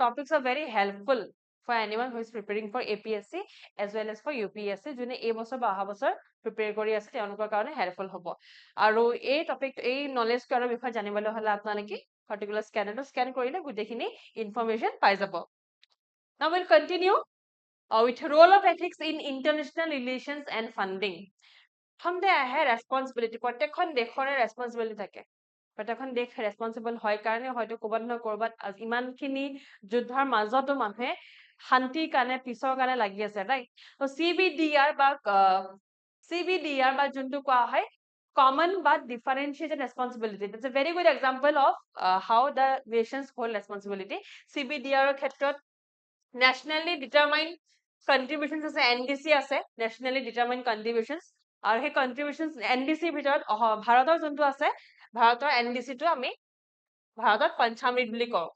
topics are very helpful for anyone who is preparing for APSC as well as for UPSC, যোনে এই বছৰ বা অহা বছৰ প্ৰিপেয়াৰ কৰি আছে তেওঁলোকৰ কাৰণে হেল্পফুল হ'ব। আৰু এই টপিক, এই নলেজ স্কোৱাৰৰ বিষয়ে জানিবলৈ হ'লে আপোনালোকে পাৰ্টিকুলাৰ স্কেনাৰটো স্কেন কৰিলে গোটেইখিনি ইনফৰমেশ্যন পাই যাব। Now we'll continue with role of ethics in international relations and funding. প্ৰথমতে আহে ৰেছপন্সিবিলিটি। প্ৰত্যেকখন দেশৰে ৰেছপন্সিবিলিটি থাকে, প্ৰত্যেকখন দেশ ৰেছপন্সিবল হয় কাৰণে হয়তো ক'ৰবাত নহয় ক'ৰবাত ইমানখিনি যুদ্ধৰ মাজতো মানুহে শান্তিৰ কাৰণে, পিছৰ কাৰণে লাগি আছে, ৰাইট? ত' CBDR বা যোনটো কোৱা হয় common but differentiated responsibility. That's a very good example of how the nations hold responsibility. CBDR ক্ষেত্ৰত nationally determined contributions আছে NDC আছে nationally determined contributions আৰু সেই contributions NDC ভিতৰত ভাৰতৰ যোনটো আছে ভাৰতৰ NDC টো আমি ভাৰতত পঞ্চামৃত বুলি কওঁ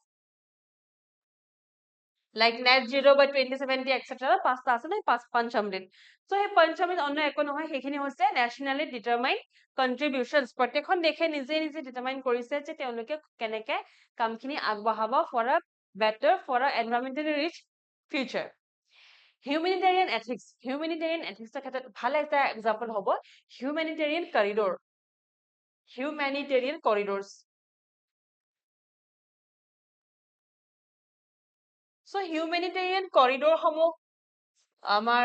like net zero by 2070 etc পাঁচটা আছে না পঞ্চামৃত so সেই পঞ্চামৃত অন্য একো নহয় সেইখিনি হৈছে nationally determined contributions প্ৰত্যেকখন দেশে নিজে নিজে determine কৰিছে যে তেওঁলোকে কেনেকে কামখিনি আগবঢ়াব for a better for a environmentally rich future humanitarian ethics ৰ ক্ষেত্ৰত ভাল এটা example হ'ব humanitarian corridors so humanitarian corridor সমূহ আমাৰ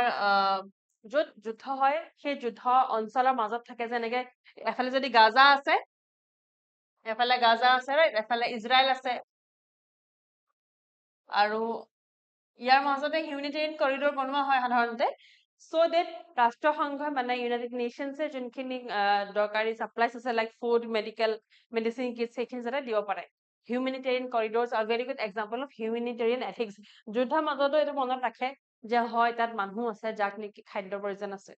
য'ত যুদ্ধ হয় সেই যুদ্ধ অঞ্চলৰ মাজত থাকে যেনেকে এফালে যদি গাজা আছে right এফালে ইজৰাইল আছে আৰু ইয়াৰ মাজতে হিউমেনিটেৰিয়ান কৰিডৰ বনোৱা হয় সাধাৰণতে so that ৰাষ্ট্ৰসংঘই মানে ইউনাইটেড নেশ্যনছে যোনখিনি দৰকাৰী সাপ্লাইজ আছে লাইক ফুড মেডিচিন কিটছ সেইখিনি যাতে দিব পাৰে humanitarian corridors are very good example of humanitarian ethics যুদ্ধৰ মাজতো এইটো মনত ৰাখে যে হয় তাত মানুহ আছে যাক নেকি খাদ্যৰ প্ৰয়োজন আছে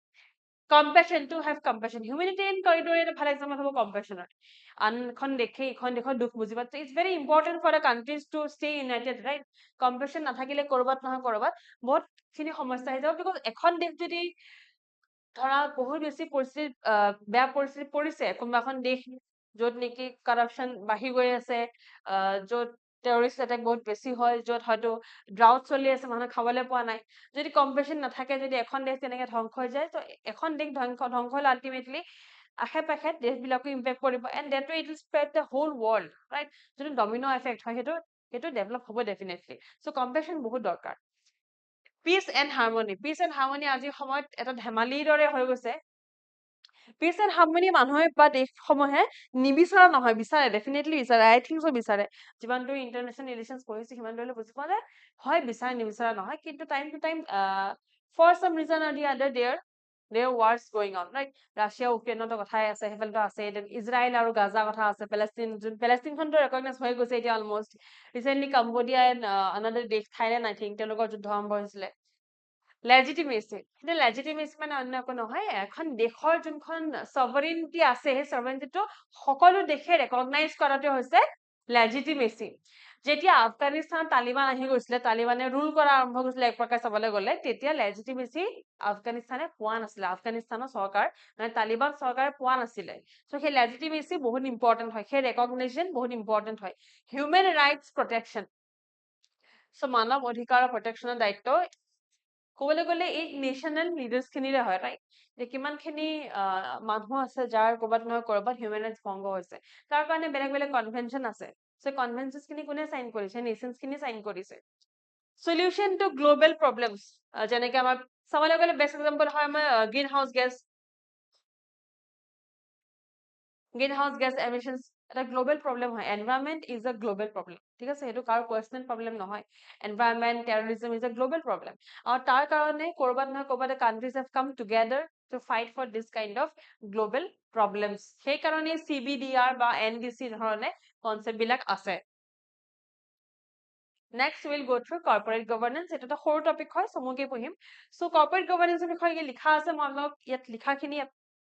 compassion to have compassion humanitarian corridor এটা ভাল example হ'ব compassion আনখন দেখে ইখন দেখৰ দুখ বুজিবা it's very important for the countries to stay united right compassion নাথাকিলে কৰবাত নহয় কৰবাত বহুত খিনি সমস্যা হৈ যাব because এখন দেশ যদি ধৰা বহুত বেছি পৰিস্থিতি বেয়া পৰিস্থিতি পৰিছে কোনোবাখন দেশ য'ত নেকি corruption বাঢ়ি গৈ আছে য'ত terrorist attack বহুত বেছি হয় য'ত হয়তো drought চলি আছে মানুহ খাবলৈ পোৱা নাই যদি compassion নাথাকে যদি এখন দেশ তেনেকে ধ্বংস হৈ যায় তো এখন দেশ ধ্বংস হ'লে ultimately আশে পাশে দেশবিলাকো ইম্পেক্ট কৰিব and that way it will spread the whole world right যদি ডমিনো এফেক্ট হয় সেইটো ডেভেলপ হ'ব ডেফিনেটলি so compassion বহুত দৰকাৰ পিচ এণ্ড হাৰমনি আজিৰ সময়ত এটা ধেমালিৰ দৰে হৈ গৈছে পিচ এণ্ড হাৰমনি মানুহে বা দেশসমূহে নিবিচাৰা নহয় বিচাৰে ডেফিনেটলি বিচাৰে আই থিংক so বিচাৰে যিমান দূৰ ইণ্টাৰনেশ্যনেল ৰিলেশ্যনছ পঢ়িছে সিমান দূৰলৈ বুজি পোৱা যায় হয় বিচাৰে নিবিচাৰা নহয় কিন্তু time to time for some reason or the other there wars going on right Russia ইউক্ৰেইনৰ কথাই আছে সেইফালেতো আছে ইজৰাইল আৰু গাজা কথা আছে পেলেষ্টিনখনতো ৰেকগনাইজ হৈ গৈছে এতিয়া almost recently Cambodia and another দেশ থাইলেণ্ড আই থিংক তেওঁলোকৰ যুদ্ধ আৰম্ভ হৈছিলে লেজিটিমেচি কিন্তু লেজিটিমেচি মানে অন্য একো নহয় এখন দেশৰ যোনখন সভাৰেণ্টি আছে সেই সভাৰেণ্টিটো সকলো দেশে ৰেকগনাইজ কৰাটো হৈছে লেজিটিমেচি যেতিয়া আফগানিস্তান তালিবান আহি গৈছিলে তালিবানে ৰুল কৰা আৰম্ভ কৰিছিলে এক প্ৰকাৰ চাবলৈ গ'লে তেতিয়া লেজিটিমেচি আফগানিস্তানে পোৱা নাছিলে আফগানিস্তানৰ চৰকাৰ মানে তালিবান চৰকাৰে পোৱা নাছিলে সো সেই লেজিটিমেচি বহুত ইম্পৰ্টেন্ট হয় সেই ৰেকগনিশ্যন বহুত ইম্পৰ্টেন্ট হয় হিউমেন ৰাইটস প্ৰটেকশ্যন সো মানৱ অধিকাৰৰ প্ৰটেকশ্যনৰ দায়িত্ব ক'বলৈ গ'লে এই নেশ্যনেল লিডাৰ্ছ খিনিৰে হয় ৰাইট যে কিমানখিনি মানুহ আছে যাৰ ক'ৰবাত নহয় ক'ৰবাত হিউমেন ৰাইটছ ভংগ হৈছে তাৰ কাৰণে বেলেগ বেলেগ কনভেনশ্যন আছে সো কনভেনশ্যনছ খিনি কোনে সাইন কৰিছে নেশ্যনছ খিনি সাইন কৰিছে সলিউশন টু গ্লোবেল প্ৰবলেমছ যেনেকৈ আমাৰ চাবলৈ গ'লে বেষ্ট এক্সাম্পল হয় আমাৰ গ্ৰীণ হাউস গেছ এমিশনছ এটা গ্লোবেল প্ৰবলেম হয় environment is a global problem ঠিক আছে সেইটো কাৰো পাৰ্চনেল প্ৰবলেম নহয় environment terrorism is a global problem আৰু তাৰ কাৰণে ক'ৰবাত নহয় ক'ৰবাত countries have come together to fight for this kind of global problems সেইকাৰণে CBDR বা NDC ধৰণে কনচেপ্ট বিলাক আছে Next, we'll go through corporate governance. এটা সৰু টপিক হয় সমুকে পঢ়িম সো corporate governance বিষয়ে লিখা আছে মই আপোনাক ইয়াত লিখাখিনি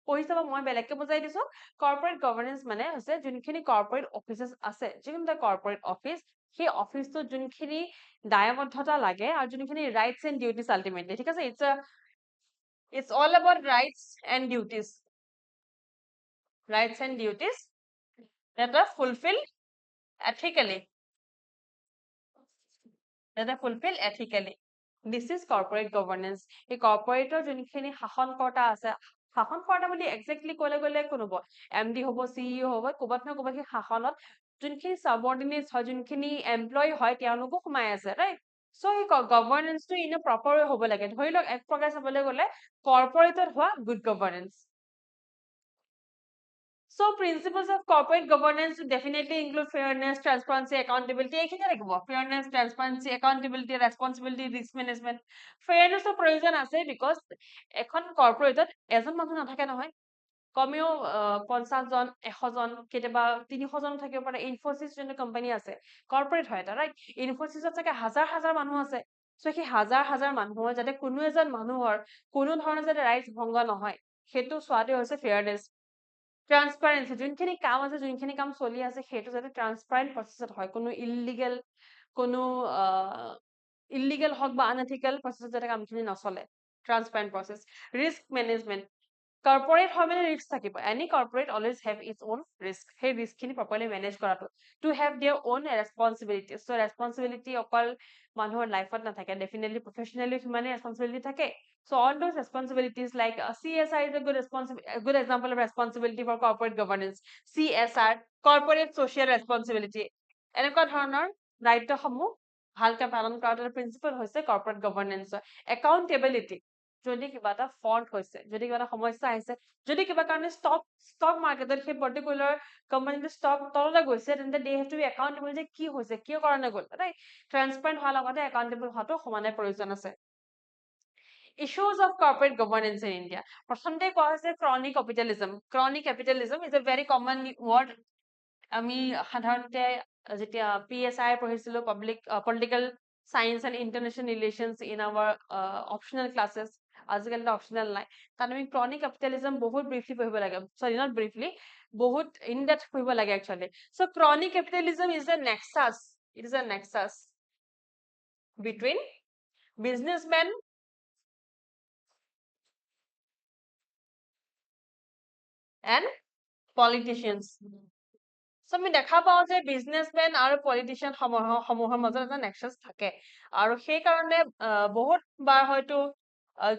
পঢ়ি চাব মই বেলেগকে বুজাই দিছো corporate governance মানে হৈছে যোনখিনি corporate offices আছে যিকোনো corporate office সেই অফিসটো যোনখিনি দায়বদ্ধতা লাগে আৰু যোনখিনি rights and duties ultimately ঠিক আছে it's all about rights and duties that are fulfilled ethically This is corporate governance. এই কৰ্পৰেটৰ যোনখিনি শাসনকৰ্তা আছে শাসনকৰ্তা বুলি এক্সেক্টলি ক'লে গ'লে কোন হ'ব MD হ'ব CEO হ'ব ক'বাত নহয় ক'বাত সেই শাসনত যোনখিনি সাবঅৰ্ডিনেটছ হয় যোনখিনি এমপ্লয়ি হয় তেওঁলোকো সোমাই আছে ৰাইট সো এই গভৰ্নেন্সটো ইন প্ৰপাৰ হ'ব লাগে ধৰি লওক এক প্ৰকাৰ চাবলৈ গ'লে কৰ্পৰেটত হোৱা good governance So principles of corporate governance definitely include fairness, transparency, accountability. এইখিনি থাকিব fairness, transparency, accountability, responsibility, risk management. Fairness of প্ৰয়োজন আছে because এখন কৰ্পৰেটত এজন মানুহ নাথাকে নহয় কমেও 50 জন 100 জন কেতিয়াবা 300 জন থাকিব পাৰে ইনফোসিস যোনটো কোম্পানী আছে কৰ্পৰেট হয় এটা ৰাইট ইনফোসিসত চাগে হাজাৰ হাজাৰ মানুহ আছে সো সেই হাজাৰ হাজাৰ মানুহৰ যাতে কোনো এজন মানুহৰ কোনো ধৰণৰ যাতে ৰাইটছ ভংগ নহয় সেইটো চোৱাটো হৈছে ফেয়াৰনেছ ট্ৰান্সপাৰেন্সি যোনখিনি কাম আছে যোনখিনি কাম চলি আছে সেইটো যাতে ট্ৰান্সপাৰেন্ট প্ৰচেছত হয় কোনো কোনো ইলিগেল হওক বা আনএথিকেল প্ৰচেছত যাতে কামখিনি নচলে transparent process risk management corporate হয় মানে ৰিস্ক থাকিব any corporate always have its own risk সেই ৰিস্কখিনি প্ৰপাৰলি মেনেজ কৰাটো to have their own responsibility so' responsibility অকল মানুহৰ লাইফত নাথাকে ডেফিনেটলি প্ৰফেচনেলি সিমানেই ৰেছপনচিবিলিটি থাকে so all those responsibilities like CSR is a good example of responsibility for corporate governance CSR corporate social responsibility এনেকুৱা ধৰণৰ দায়িত্বসমূহ ভালকে পালন কৰাৰ প্ৰিন্সিপল হৈছে কৰ্পৰেট গভৰ্নেন্সৰ একাউন্টেবিলিটি যদি কিবা এটা ফল্ট হৈছে যদি কিবা এটা সমস্যা আহিছে যদি কিবা কাৰণে ষ্টক মাৰ্কেটত সেই পাৰ্টিকুলাৰ কোম্পানীটো ষ্টক তললৈ গৈছে তেন্তে they have to be accountable যে কি হৈছে কিয় কাৰণে গ'ল ৰাইট ট্ৰান্সপাৰেন্ট হোৱাৰ লগতে একাউন্টেবল হোৱাটো সমানে প্ৰয়োজন আছে Issues of corporate governance in India. প্ৰথমতে কোৱা হৈছে crony capitalism. Crony capitalism is a very common word. আমি সাধাৰণতে যেতিয়া PSI পঢ়িছিলো political science and international relations in our optional classes. আজিকালি optional নাই তাত আমি crony capitalism বহুত briefly পঢ়িব লাগে sorry not briefly বহুত in depth পঢ়িব লাগে actually so crony capitalism is a nexus it is a nexus between businessmen and politicians so আমি দেখা পাও যে বিজনেসম্যান আৰু পলিটিশিয়ান সমূহৰ মাজত এটা নেক্সাস থাকে আৰু সেই কাৰণে বহুত বাৰ হয়তো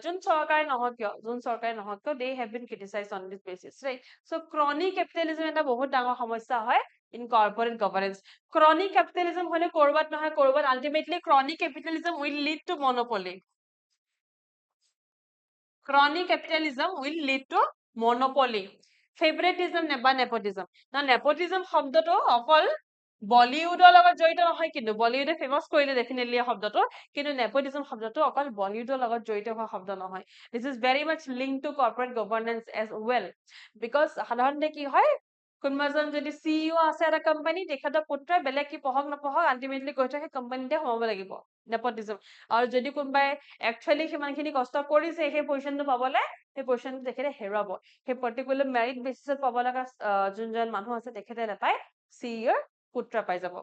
যোন চৰকাৰে নহওক কিয় they have been criticized on this basis right so crony capitalism এটা বহুত ডাঙৰ সমস্যা হয় in corporate governance crony capitalism হলে কৰবাত নহয় কৰবাত ultimately crony capitalism will lead to monopoly crony capitalism will lead to monopoly favoritism বা nepotism না nepotism শব্দটো অকল বলিউডৰ লগত জড়িত নহয় কিন্তু বলিউডে ফেমাস কৰিলে ডেফিনেটলি এই শব্দটো কিন্তু nepotism শব্দটো অকল বলিউডৰ লগত জড়িত হোৱা শব্দ নহয় this is very much linked to corporate governance as well because সাধাৰণতে কি হয় কোনবাজন যদি সিইও আছে এটা কোম্পানী তেখেতৰ পুত্ৰই বেলেগ কি পঢ়ক নপঢ়ক আলটিমেটলি কৈ থাকে কোম্পানীতে সোমাব লাগিব nepotism আৰু যদি কোনবাই একচুয়ালি সিমানখিনি কষ্ট কৰিছে সেই পজিশনটো পাবলে সেই পজিশনটো তেখেতে হেৰুৱাব সেই পাৰ্টিকুলাৰ মেৰিট বেচিছত পাব লগা যোনজন মানুহ আছে তেখেতে নাপায় সিইৰ পুত্ৰ পাই যাব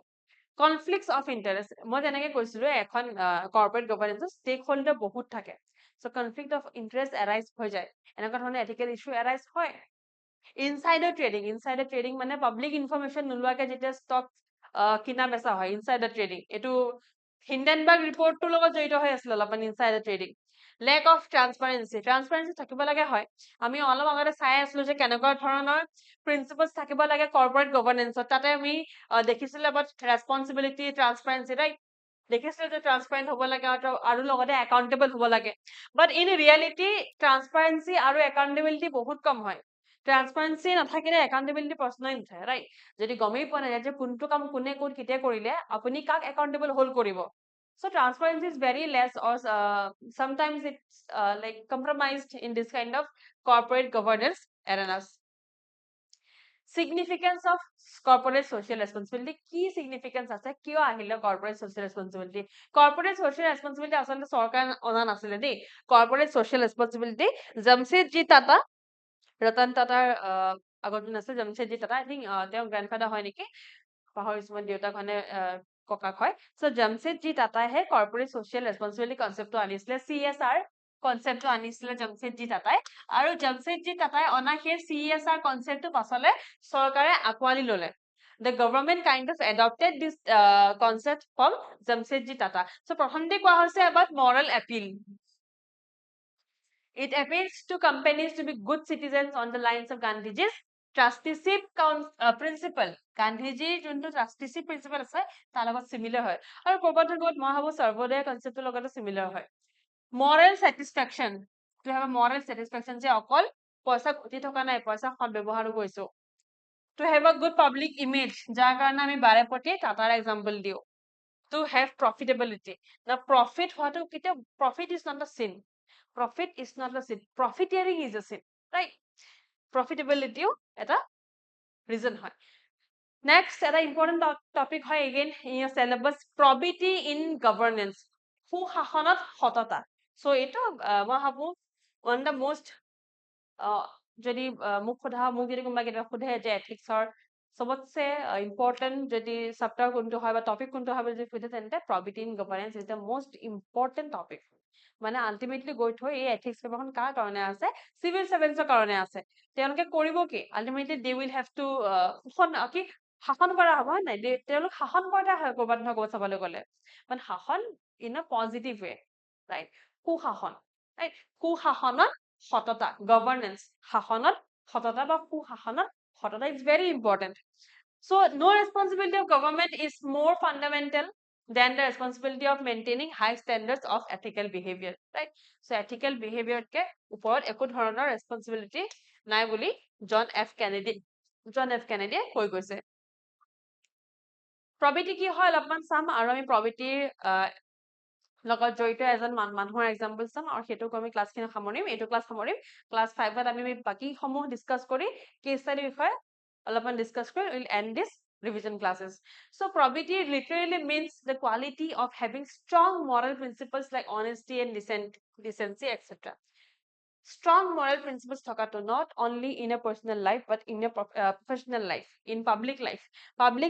কনফ্লিক্টস অফ ইন্টাৰেষ্ট মই যেনেকৈ কৈছিলো এখন কৰ্পৰেট গভৰ্নেন্সত ষ্টেক হোল্ডাৰ বহুত থাকে so conflict of interest arise হৈ যায় এনেকুৱা ধৰণৰ এথিকেল ইস্যু এৰাইজ হয় ইনসাইডাৰ ট্ৰেডিং মানে পাব্লিক ইনফৰমেশন নোলোৱাকে যেতিয়া ষ্টক কিনা বেচা হয় ইনসাইডাৰ ট্ৰেডিং এটো হিন্ডেনবাৰ্গ ৰিপৰ্টটোৰ লগত জড়িত হৈ আছিল অলপমান ইনসাইডাৰ ট্ৰেডিং লেক অফ ট্ৰান্সপাৰেন্সি থাকিব লাগে হয় আমি অলপ আগতে চাই আছিলো যে কেনেকুৱা ধৰণৰ প্ৰিন্সিপলস থাকিব লাগে কৰ্পৰেট গভৰ্নেন্সত তাতে আমি দেখিছিলো about ৰেসপন্সিবিলিটি ট্ৰান্সপাৰেন্সি ৰাইট দেখিছিলো যে ট্ৰান্সপাৰেন্ট হ'ব লাগে আৰু লগতে একাউন্টেবল হ'ব লাগে বাট ইন ৰিয়েলিটি ট্ৰান্সপাৰেন্সি আৰু একাউন্টেবিলিটি বহুত কম হয় ট্ৰান্সপাৰেন্সি নাথাকিলে একাউন্টেবিলিটি প্ৰশ্নই নুঠে ৰাইট যদি গমেই পোৱা নাযায় যে কোনটো কাম কোনে ক'ত কেতিয়া কৰিলে আপুনি কাক একাউন্টেবল হোল্ড কৰিব so transparency is very less or sometimes it's like compromised in this kind of corporate governance arenas significance of corporate social responsibility কি significance আছে কিয় আহিলে corporate social responsibility আসলে সরকার অনা নাছিলে দেই corporate social responsibility Jamsetji Tata Ratan টাটাৰ আগত আছে জামশেদজি টাটা আই থিংক তেওঁৰ গ্ৰান্ডফাদাৰ হয় নেকি পাহৰিছো মই দেউতাক মানে ককাক হয় so Jamsetji টাটাইহে corporate social responsibility কনসেপ্টটো আনিছিলে CSR কনসেপ্টটো আনিছিলে জামশেদজি টাটাই আৰু জামশেদজি টাটাই অনা সেই CSR কনসেপ্টটো পাছলে চৰকাৰে আকোৱালি ললে the government kind of adopted this concept from Jamshedji Tata so প্ৰথমতে কোৱা হৈছে about moral appeal it appeals to companies to be good citizens on the lines of Gandhiji's trusteeship principle গান্ধীজীৰ যোনটো trusteeship principle আছে তাৰ লগত সিমিলাৰ হয় আৰু ক'ৰবাত মই ভাবো সৰ্বদয় কনসেপ্টৰ লগতো সিমিলাৰ হয় moral satisfaction to have a moral satisfaction যে অকল পইচা ঘটি থকা নাই পইচা সৎ ব্যৱহাৰো কৰিছো to have a good public image যাৰ কাৰণে আমি বাৰে প্ৰতি টাটাৰ এক্সাম্পল দিও to have profitability the profit হোৱাটো কিতে profit is not a sin profiteering is a sin right profitability এটা reason হয় next এটা important topic হয় again in your syllabus probity in governance সুশাসনত সততা সো এইটো মই ভাবো ওৱান দ্য মোষ্ট যদি মোক যদি কোনোবা কেতিয়াবা সোধে যে এথিক্সৰ চবতছে ইম্পৰ্টেণ্ট যদি চেপ্টাৰ কোনটো হয় বা টপিক কোনটো হয় যদি সোধে তেন্তে probity in governance is the most important topic মানে আল্টিমেটলি গৈ থৈ এই এথিক্স পেপাৰখন কাৰ কাৰণে আছে চিভিল চাৰ্ভেন্টছৰ কাৰণে আছে তেওঁলোকে কৰিব কি ultimately they will have to কি শাসন কৰা হ'ব হয় নাই তেওঁলোক শাসন কৰা হয় ক'ৰবাত নহয় ক'ৰবাত চাবলৈ গ'লে মানে শাসন in a positive way right সুশাসন ৰাইট সুশাসনত সততা গভৰ্নেন্স শাসনত সততা বা সুশাসনত সততা is very important so no responsibility of government is more fundamental than the responsibility of maintaining high standards of ethical behavior right so ethical behavior ke upor ekko dhoroner responsibility nai boli John F Kennedy koi goise probity ki hoy alopman sam aru ami probity লগত জড়িত এজন মানুহৰ example চাম আৰু হেতুক আমি ক্লাছখিনি সামৰিম এইটো class সামৰিম class 5 ত আমি বাকি সমূহ ডিসকাস কৰি কেস স্টাডি বিষয়ে অলপমান ডিসকাস কৰি will and this revision classes so probity literally means the quality of having strong moral principles like honesty and decency etc strong moral principles thakato not only in a personal life but in a professional life in public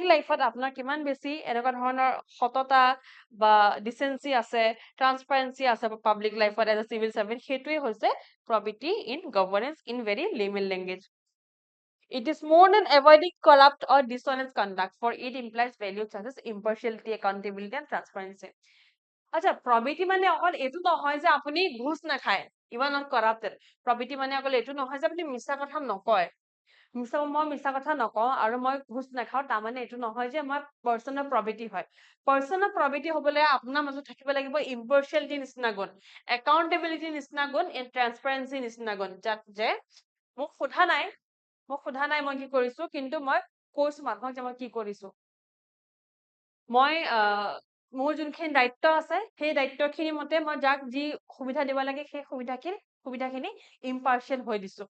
life ot apnar kiman beshi eneka dhoroner sotota ba decency ase transparency ase public life ot as a civil servant hetui hoise probity in governance in very layman language it is more than avoiding corrupt or dishonest conduct for it implies values such as impartiality accountability and transparency আচ্ছা probity মানে অকল এটো নহয় যে আপুনি ঘুষ না খায় ইমান নট কৰাপ্টেড probity মানে অকল এটো নহয় যে আপুনি মিছা কথা নকয় মিছা কথা নকওঁ আৰু মই ঘুষ নাখাওঁ তাৰ মানে এটো নহয় যে মই পাৰ্সনৰ probity হয় পাৰ্সনৰ probity হ'বলে আপোনাৰ মাজত থাকিব লাগিব impartiality নিচিনা গুণ accountability নিচিনা গুণ and transparency নিচিনা গুণ যে মোক সোধা নাই মই কি কৰিছো কিন্তু মই কৈছো মানুহক যে মই কি কৰিছো মই মোৰ যোনখিনি দায়িত্ব আছে সেই দায়িত্বখিনি মতে মই যাক যি সুবিধা দিব লাগে সেই সুবিধাখিনি ইম্পাৰ্শিয়াল হৈ দিছো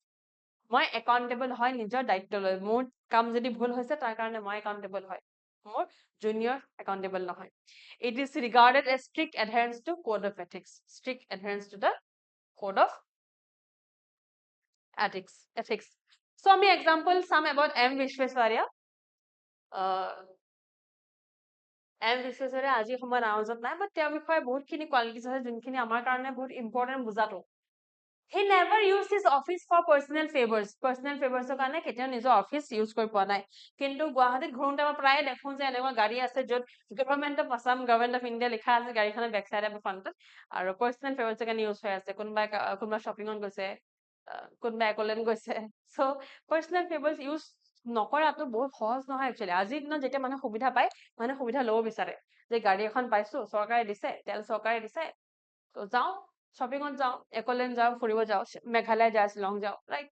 মই একাউন্টেবল হয় নিজৰ দায়িত্ব লৈ মোৰ কাম যদি ভুল হৈছে তাৰ কাৰণে মই একাউন্টেবল হয় মোৰ জুনিয়ৰ একাউন্টেবল নহয় it is regarded as strict adherence to code of ethics the code of ethics so আমি example some about M Vishweswarya M বিশেষৰে আজি সময়ত আউজত নাই বাট তেওঁৰ বিষয়ে বহুতখিনি কোৱালিটিজ আছে যোনখিনি আমাৰ কাৰণে বহুত important বুজাটো he never used his office for personal favors কাৰণে কেতিয়াও নিজৰ অফিস ইউজ কৰি পোৱা নাই কিন্তু গুৱাহাটীত ঘূৰোঁতে মই প্ৰায় দেখোঁ যে এনেকুৱা গাড়ী আছে য'ত government of Assam government of India লিখা আছে গাড়ীখনৰ বেক চাইডে বা ফ্ৰণ্টত আৰু পাৰ্সনেল ফেভাৰ্ছৰ কাৰণে ইউজ হৈ আছে কোনোবা শ্বপিঙত গৈছে কোনোবা একলেণ্ড গৈছে সো পাৰ্সনেল ফেভাৰ্ছ ইউজ নকৰাটো বহুত সহজ নহয় একচুয়ালি আজিৰ দিনত যেতিয়া মানুহে সুবিধা পায় মানুহে সুবিধা ল'ব বিচাৰে যে গাড়ী এখন পাইছো চৰকাৰে দিছে তেল চৰকাৰে দিছে তো যাও শ্বপিঙত যাও একলেণ্ড যাও ফুৰিব যাও মেঘালয় যাও শ্বিলং যাও ৰাইট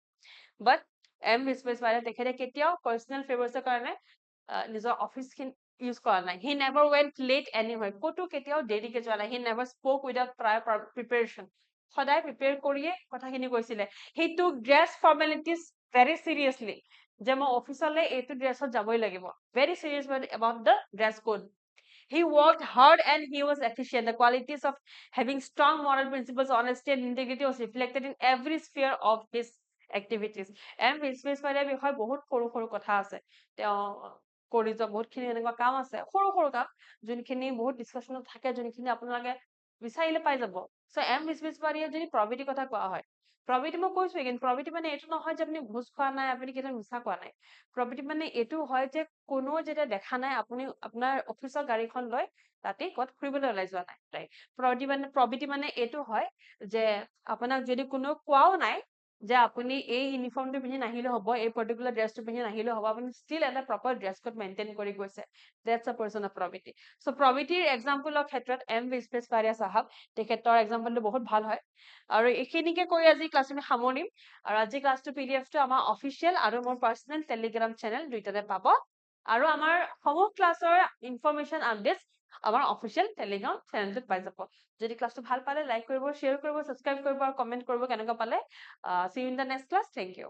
বাট এম বিশ্বনাথে তেখেতে কেতিয়াও পাৰ্সনেল ফেভাৰ্ছৰ কাৰণে নিজৰ অফিসখিনি ইউজ কৰা নাই he never went late anywhere ক'তো কেতিয়াও দেৰিকে যোৱা নাই he never spoke without prior preparation সদায় প্ৰিপেয়াৰ কৰিয়ে কথাখিনি কৈছিলে হি টুক ড্ৰেছ ফৰ্মেলিটিজ ভেৰি চিৰিয়াছলি যে মই অফিচলৈ এইটো ড্ৰেছত যাবই লাগিব very serious about the dress code he worked hard and he was efficient the qualities of having strong moral principles honesty and integrity was reflected in every sphere of his activities and Vishweswarya বিষয়ে বহুত সৰু কথা আছে তেওঁ কৰি যোৱা বহুতখিনি এনেকুৱা কাম আছে সৰু কাম যোনখিনি বহুত ডিসকাশনত থাকে যোনখিনি আপোনালোকে বিচাৰিলে পাই যাব সো এম Vishweswarya যদি probity কথা কোৱা হয় probity মই কৈছো কিন্তু probity মানে এটো নহয় যে আপুনি ঘুষ খোৱা নাই আপুনি কেতিয়া মিছা কোৱা নাই probity মানে এটো হয় যে কোনো যেটা দেখা নাই আপুনি আপোনাৰ অফিসৰ গাড়ীখন লৈ তাতে কত ফুৰিবলৈ ওলাই যোৱা নাই ৰাইট probity মানে এটো হয় যে আপোনাক যদি কোনো কোৱাও নাই যে আপুনি এই ইউনিফৰ্মটো পিন্ধি নাহিলে হ'ব এই পাৰ্টিকুলাৰ ড্ৰেছটো পিন্ধি নাহিলে হ'ব আপুনি ষ্টিল এটা প্ৰপাৰ ড্ৰেছ কোড মেইনটেইন কৰি গৈছে that's a person of probity so probityৰ এক্সাম্পলৰ ক্ষেত্ৰত এম Vishweswarya সাহাব তেখেতৰ এক্সাম্পলটো বহুত ভাল হয় আৰু এইখিনিকে কৈ আজি ক্লাছটো সামৰিম আৰু আজি ক্লাছটো পিডিএফটো আমাৰ অফিচিয়েল আৰু মোৰ পাৰ্সনেল টেলিগ্ৰাম চেনেল দুইটাতে পাব আৰু আমাৰ সমূহ ক্লাছৰ ইনফৰমেশন আপডেটস আমাৰ অফিচিয়েল টেলিগ্ৰাম চেনেলটোত পাই যাব যদি ক্লাছটো ভাল পালে লাইক কৰিব শেয়াৰ কৰিব সাবস্ক্ৰাইব কৰিব আৰু কমেন্ট কৰিব কেনেকুৱা পালে see you in the next class thank you